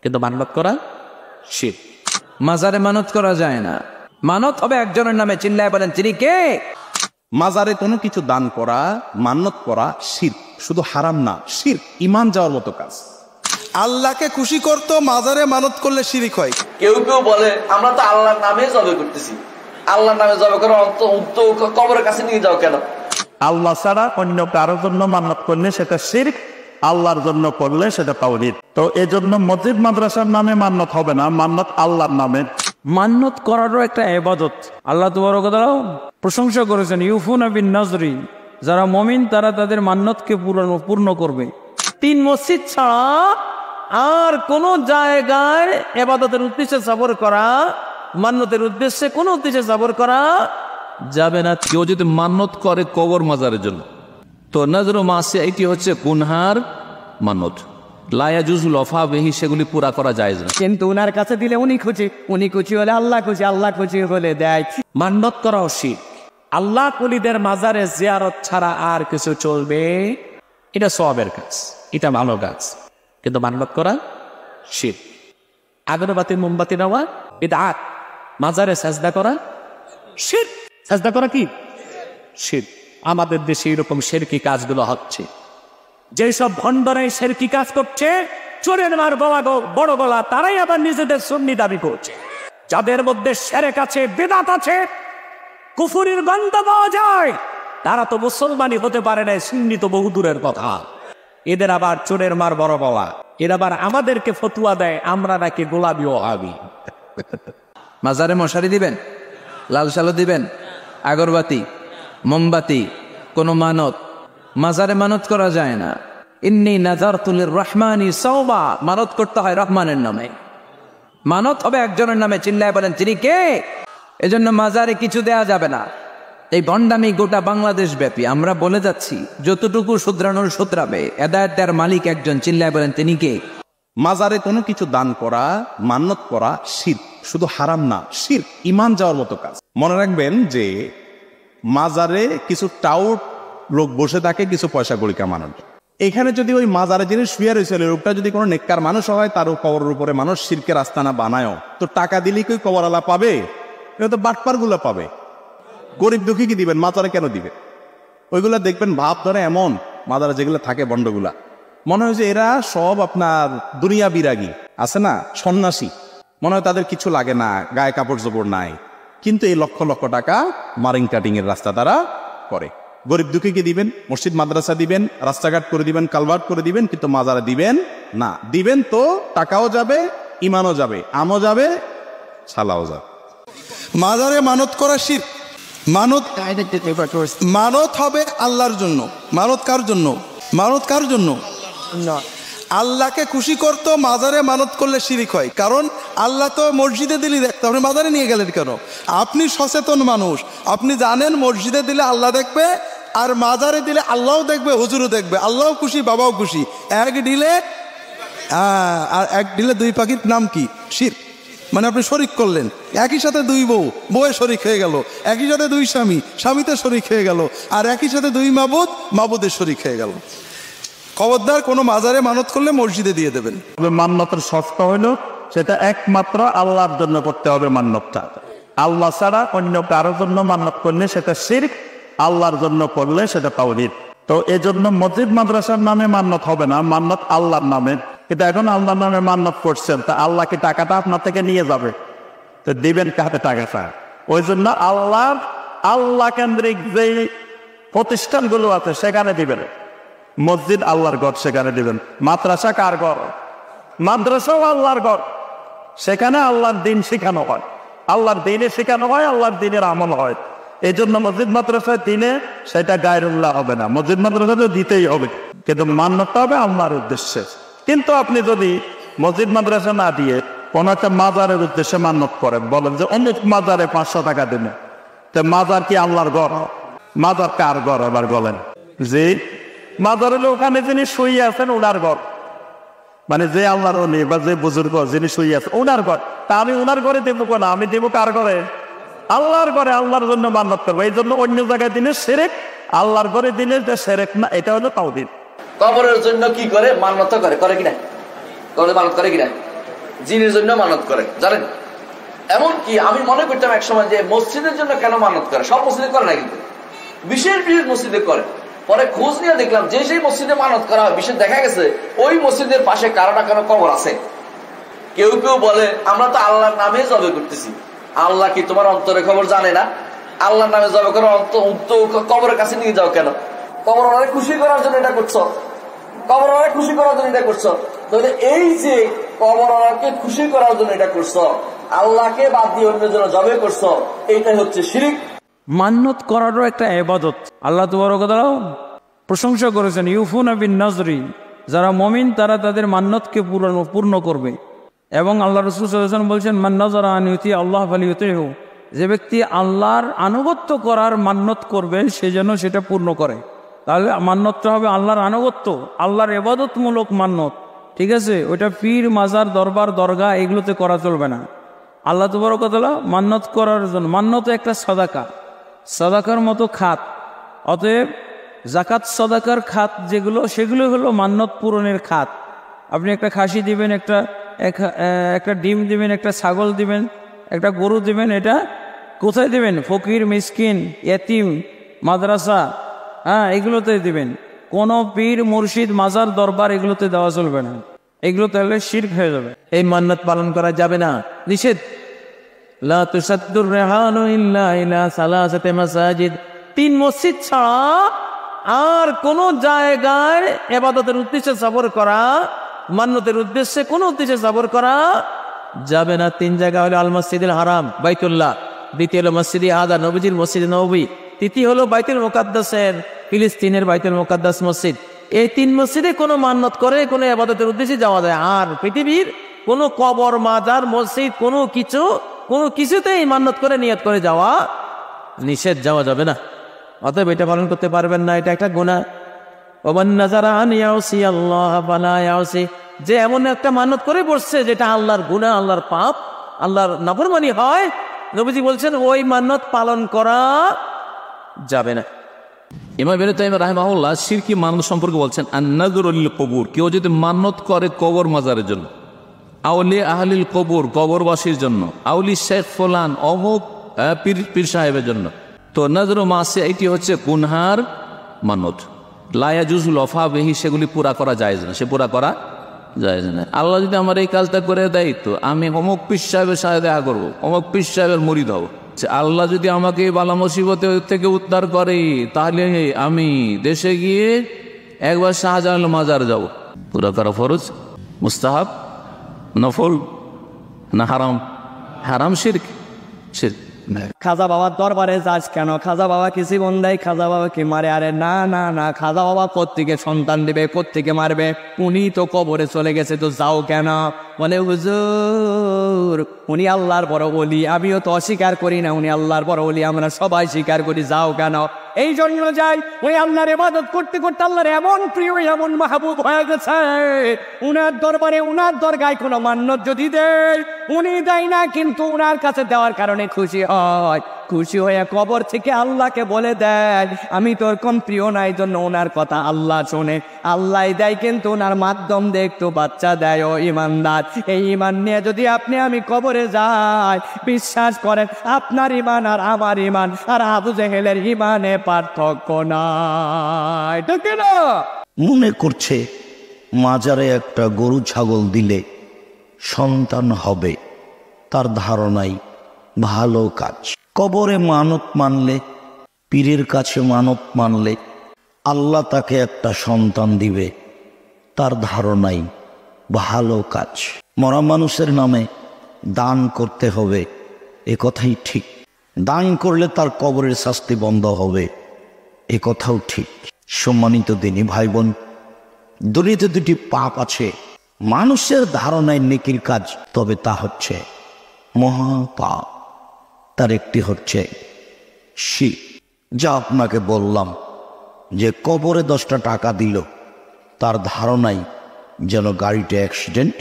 কিন্তু মানত করা শিরক। মাজারে মানত করা যায় না, মানত হবে একজনের নামে। চিল্লায় বলেন তিনি কে? মাজারে কোনো কিছু দান করা, মান্নত করা শিরক, শুধু হারাম না, শিরক, ঈমান যাওয়ার মতো কাজ। আল্লাহকে খুশি করতো মাজারে মানত করলে শিরক হয়। কেউ কেউ বলে আমরা তো আল্লাহর নামে জবে করতেছি, আল্লাহর নামে জবে করে কবরের কাছে নিয়ে যাও কেন? আল্লাহ ছাড়া অন্য কারোর জন্য মান্নত করলে সেটা শিরক, আল্লাহর জন্য করলে সেটা তাওহীদ। তো এজন্য মসজিদ মাদ্রাসার নামে মান্নত হবে না, মান্নত আল্লাহর নামে। মান্নত করারও একটা ইবাদত। আল্লাহ তাবারক ওয়া তাআলা প্রশংসা করেছেন ইউফুনা বিন নাজরি, যারা মুমিন তারা তাদের মান্নতকে পূর্ণ করবে। 3 মসজিদ ছাড়া আর কোন জায়গায় ইবাদতের উদ্দেশ্যে সফর করা, মান্নতের উদ্দেশ্যে কোন উদ্দেশ্যে সফর করা যাবে না। কেউ যদি মান্নত করে কবর মাজারের জন্য, তো নজরু মাসিয়া এটি হচ্ছে গুনহার মানত, লা ইয়াজুজু লফা বিহি, সেগুলি পুরা করা যায় না। কিন্তু উনার কাছে দিলে উনি খুশি হলে আল্লাহ খুশি, আল্লাহ খুশি হলে দেয়। মান্নত করাও শিরক। আল্লাহ কুলিদের মাজারে জিয়ারত ছাড়া আর কিছু চলবে, এটা সওয়াবের কাজ, এটা ভালো কাজ, কিন্তু মান্নত করা শিরক। আগরবাতি মোমবাতি নেওয়া বিদআত, মাজারে সাজদা করা শিরক। সাজদা করা কি শিরক। আমাদের দেশে এরকম শিরকি কাজগুলো হচ্ছে। যেসব ভণ্ডরা এই শিরকি কাজ করছে, চোরের মার বড় গলা, তারাই আবার নিজেদের সুন্নি দাবি করছে। যাদের মধ্যে শিরক আছে, বিদআত আছে, কুফরির গন্ধ পাওয়া যায়, তারা তো মুসলমানই হতে পারে না, সুন্নি তো বহু দূরের কথা। এদের আবার চোরের মার বড় গলা, এরা আবার আমাদেরকে ফতুয়া দেয় আমরা নাকি গোলামি ওয়াহাবি। মাজারে মশারি দিবেন, লাল সালো দিবেন, আগরবাতি, মোমবাতি, কোনো মানত। মাজারে মানত করা যায় না। ইন্নী নাযারতু লির-রহমানি সাওবা, মানত করতে হয় রহমানের নামে, মানত হবে একজনের নামে। চিল্লায় বলেন তিনি কে? এজন্য মাজারে কিছু দেয়া যাবে না। এই ভণ্ডামি গোটা বাংলাদেশ ব্যাপী। আমরা বলে যাচ্ছি যতটুকু শুধরানোর শুধরাবে। হেদায়েত দেওয়ার মালিক একজন। চিল্লায় বলেন তিনি কে? মাজারে কোনো কিছু দান করা, মান্নত করা শিরক, শুধু হারাম না, শিরক, ঈমান যাওয়ার মতো কাজ। মনে রাখবেন যে মাজারে কিছু টাউট লোক বসে থাকে কিছু পয়সা কড়ি কামানোর। এখানে যদি ওই মাজারে যিনি শুয়ে রয়েছে লোকটা যদি কোনো নেককার মানুষ হয়, তার কবরের উপরে মানুষ শিরকের আস্তানা বানায়ও, তো টাকা দিলেই কই কবরওয়ালা পাবে? এটা তো বাটপার গুলো পাবে। গরিব দুঃখী কি দিবেন? মাজারে কেন দিবেন? ওইগুলা দেখবেন ভাব ধরে এমন, মাজারে যেগুলো থাকে বন্ডগুলা, মনে হয় যে এরা সব আপনার দুনিয়া বিরাগী আছে না, সন্ন্যাসী। মনে হয় তাদের কিছু লাগে না, গায়ে কাপড় জোপড় নাই, কিন্তু এই লক্ষ লক্ষ টাকা মারিং কাটিং এর রাস্তা তারা করে। গরিব দুঃখীকে দিবেন, মসজিদ মাদ্রাসা দিবেন, রাস্তাঘাট করে দিবেন, কালভার্ট করে দিবেন, কিন্তু মাজারে দিবেন না। দিবেন তো টাকাও যাবে, ইমানও যাবে, আমও যাবে, ছালাও যাবে। মাজারে মানত করা শিরক। মানত হবে আল্লাহর জন্য। মানত কার জন্য? মানত কার জন্য? আল্লাহকে খুশি করতো মাজারে মানত করলে শিরক হয়। কারণ আল্লাহ তো মসজিদে দিলে দেখতো, আপনি মাজারে নিয়ে গেলেন কেন? আপনি সচেতন মানুষ, আপনি জানেন মসজিদে দিলে আল্লাহ দেখবে, আর মাজারে দিলে আল্লাহও দেখবে, হুজুরও দেখবে, আল্লাহও খুশি, বাবাও খুশি। এক ডিলে আর এক ডিলে 2 পাখির নাম কি? শিরক। মানে আপনি শরিক করলেন, একই সাথে 2 বউ, বউয়ে শরিক হয়ে গেল, একই সাথে 2 স্বামী, স্বামীতে শরিক হয়ে গেল, আর একই সাথে 2 মাবুদ, মাবুদের শরিক হয়ে গেল। খবরদার কোনো মাজারে মানত করলে মসজিদে দিয়ে দেবেন। মান্নতের শর্ত হলো সেটা একমাত্র আল্লাহর জন্য করতে হবে। মান্নতটা আল্লাহ ছাড়া অন্য কারোর জন্য মান্নত করলে সেটা শিরক, আল্লাহর জন্য করলে সেটা তাওহীদ। তো এজন্য মসজিদ মাদ্রাসার নামে মান্নত হবে না, মান্নত আল্লাহর নামে। কিন্তু এখন আল্লাহর নামে মান্নত করছেন, তা আল্লাহকে টাকাটা আপনার থেকে নিয়ে যাবে, তো দিবেন কাহাতে টাকাটা? ওই জন্য আল্লাহ কেন্দ্রিক যে প্রতিষ্ঠানগুলো আছে সেখানে দিবেন। মসজিদ আল্লাহর ঘর, সেখানে দিবেন। মাদ্রাসা কার ঘর? মাদ্রাসাও আল্লাহর ঘর, সেখানে আল্লাহর দিন শেখানো হয়, আল্লাহর দিনে শেখানো হয়, আল্লাহর দিনের আমল হয়। এই জন্য মসজিদ মাদ্রাসায় দিনে সেটা গায়রুল্লাহ হবে না, মসজিদ মাদ্রাসা তো দিতেই হবে, কিন্তু মান্যতা হবে আল্লাহর উদ্দেশ্যে। কিন্তু আপনি যদি মসজিদ মাদ্রাসা না দিয়ে কোনো একটা মাজারের উদ্দেশ্যে মান্যত করেন, বলেন যে অনেক মাজারে 500 টাকা দেবে, তো মাজার কি আল্লাহর ঘর? মাজার কার ঘর এবার বলেন? যে মাজার হলে ওখানে যিনি শুয়ে আছেন ওনার ঘর, মানে যে আল্লাহর ওলি বা যে বুজুর্গ যিনি শুয়ে আছে ওনার ঘর। তা আমি ওনার ঘরে দেবো কেন? আমি দেবো কার ঘরে? আল্লাহর ঘরে। আল্লাহর জন্য মান্যত করবো। এই জন্য অন্য জায়গায় দিনে শিরক, আল্লাহর ঘরে দিনে শিরক না, এটা হলো তাওহীদ। কবরের জন্য কি করে? মান্যত করে, করে কিনা? কবরে মানত করে কিনা? জিনের জন্য মানত করে জানেন। এমনকি আমি মনে করতাম একসময় যে মসজিদের জন্য কেন মানত করে, সব মসজিদে করে না, কিন্তু বিশেষ বিশেষ মসজিদে করে। পরে খোঁজ নিয়ে দেখলাম যে সেই মসজিদে মানত করা হয়, বিশেষ দেখা গেছে ওই মসজিদের পাশে কারো না কারো কবর আছে। কেউ কেউ বলে আমরা তো আল্লাহর নামে জবে করতেছি। আল্লাহ কি তোমার অন্তরে খবর জানে না? আল্লাহর নামে জবে করে কবরের কাছে নিয়ে যাও কেন? কবর ওনারে খুশি করার জন্য এটা করছো, কবর ওনারে খুশি করার জন্য এটা করছো। তাহলে এই যে কবর ওনাকে খুশি করার জন্য এটা করছো, আল্লাহকে বাদ দিয়ে অন্যের জন্য জবে করছো, এইটাই হচ্ছে শিরক। মান্নত করারও একটা ইবাদত। আল্লাহ তাবারক ওয়া তাআলা প্রশংসা করেছেন ইউফুনা বিন নাজরি, যারা মুমিন তারা তাদের মান্নতকে পূর্ণ করবে। এবং আল্লাহ রাসূল সাল্লাল্লাহু আলাইহি ওয়াসাল্লাম বলছেন মান নাযারা আন ইউতি আল্লাহ ফালিউতিহু, যে ব্যক্তি আল্লাহর আনুগত্য করার মান্নত করবে সে যেন সেটা পূর্ণ করে। তাহলে মান্নতটা হবে আল্লাহর আনুগত্য, আল্লাহর ইবাদতমূলক মান্নত, ঠিক আছে? ওইটা পীর মাজার দরবার দরগা এগুলোতে করা চলবে না। আল্লাহ তাবারক ওয়া তাআলা মান্নত করার জন্য, মান্নত একটা সাদাকা, সাদাকার মতো খাত। অতএব জাকাত সাদাকার খাত যেগুলো, সেগুলো হলো মান্নত পূরণের খাত। আপনি একটা খাসি দিবেন, একটা ডিম দিবেন, একটা ছাগল দিবেন, একটা গরু দিবেন, এটা কোথায় দিবেন? ফকির, মিসকিন, ইয়েতিম, মাদ্রাসা, এগুলোতে দিবেন। কোনো পীর মুর্শিদ মাজার দরবার এগুলোতে দেওয়া চলবে না, এগুলো তাহলে শিরক হয়ে যাবে। এই মান্নত পালন করা যাবে না, নিষেধ। লা তুসাদ্দুর রিহালু ইল্লা ইলা সালাসাতি মাসাজিদ, 3 মসজিদ ছাড়া আর কোন জায়গায় ইবাদতের উদ্দেশ্যে সফর করা, মান্নতের উদ্দেশ্যে কোন উদ্দেশ্যে সফর করা যাবে না। 3 জায়গা হলো আল মসজিদুল হারাম বাইতুল্লাহ, দ্বিতীয় হলো মসজিদে আদা নবীজির মসজিদ নববী, তৃতীয় হলো বাইতুল মুকাদ্দাসের ফিলিস্তিনের বাইতুল মুকাদ্দাস মসজিদ। এই 3 মসজিদে কোনো মান্নত করে কোনো ইবাদতের উদ্দেশ্যে যাওয়া যায়। আর পৃথিবীর কোনো কবর, মাজার, মসজিদ কোনো কিছুতেই মান্নত করে নিয়ত করে যাওয়া নিষেধ, যাওয়া যাবে না। অতএব এটা পালন করতে পারবেন না, এটা একটা গুনাহ। ওমান নাযারা আন ইয়াসি আল্লাহ ফালা ইয়াসি, যে এমন একটা মান্নত করে বসছে যেটা আল্লাহর গুনাহ, আল্লাহর পাপ, আল্লাহর নাফরমানি হয়, নবীজি বলছেন ওই মান্নত পালন করা যাবে না। ইমাম ইবনে তাইমিয়া রাহিমাহুল্লাহ শিরকি মান্নত সম্পর্কে বলছেন আন-নাযরু লিল কবুর, কেউ যদি মান্নত করে কবর মাজারের জন্য, আউলি আহলিল কবর, কবরবাসীর জন্য, আউলি শেখ ফুলান, অমুক পীর সাহেবের জন্য, তো নাযরু মাসে এটি হচ্ছে গুনহার মান্নত। লা ইয়াজুজু লফা বিহি, সেগুলি পুরা করা জায়েজ না, সে পুরা করা জায়েজ না। আল্লাহ যদি আমার এই কাজটা করে দেয় তো আমি অমুক পীর সাহেবের সাথে দেখা করবো, অমুক পীর সাহেবের মুরিদ হব। আল্লাহ যদি আমাকে বালা মুসিবত থেকে উদ্ধার করে তাহলে আমি দেশে গিয়ে একবার শাহজালাল মাজার যাব। পুরা করা ফরজ, মুস্তাহাব, নফল না হারাম? হারাম, শিরক। খাজা বাবার দরবারে যাস কেন? খাজা বাবা কি জীবন দেয়? খাজা বাবা কি মারে? আরে না না না, খাজা বাবা কোত্থেকে সন্তান দিবে, কোত্থেকে মারবে? উনি তো কবরে চলে গেছে, তো যাও কেন? বলে হুজুর উনি আল্লাহর বড় ওলি, আমিও তো অস্বীকার করি না উনি আল্লাহর বড় ওলি, আমরা সবাই স্বীকার করি, যাও কেন? এই জন্য যাই, ওই আল্লাহর ইবাদত করতে করতে আল্লাহর এমন প্রিয়, এমন মাহবুব হয়ে গেছে, উনার দরবারে, উনার দরগায় কোনো মান্নত যদি দেয়, উনি দেয় না, কিন্তু উনার কাছে দেওয়ার কারণে খুশি হয়। খুশি হয়ে কবর থেকে আল্লাহকে বলে দেয় আমি তোর কম প্রিয় না, এই জন্য ওনার কথা আল্লাহ শোনে, আল্লাহ দেয়, কিন্তু ওনার মাধ্যম দিয়ে একটু বাচ্চা দেয়। ও ইমানদার, এই ইমান নিয়ে যদি আপনি আমি কবরে যাই, বিশ্বাস করেন আপনার ইমান আর আমার ইমান আর আবু জেহেলের ইমানে পার্থক্য নাই, ঠিক না? মনে করছে মাজারে একটা গরু ছাগল দিলে সন্তান হবে, তার ধারণাই ভালো কাজ। কবরে মানত মানলে, পীরের কাছে মানত মানলে আল্লাহ তাকে একটা সন্তান দিবে, তার ধারণাই ভালো কাজ। মরা মানুষের নামে দান করতে হবে, এ কথাই ঠিক। দান করলে তার কবরের শাস্তি বন্ধ হবে, এ কথাও ঠিক। সম্মানিত দিনী ভাই বোন, দুনিয়াতে 2টি পাপ আছে মানুষের ধারণায় নেকির কাজ, তবে তা হচ্ছে মহাপাপ। তার একটি হচ্ছে শিরক। যা আপনাকে বললাম যে কবরে 10টা টাকা দিল, তার ধারণাই যেন গাড়িটা অ্যাক্সিডেন্ট,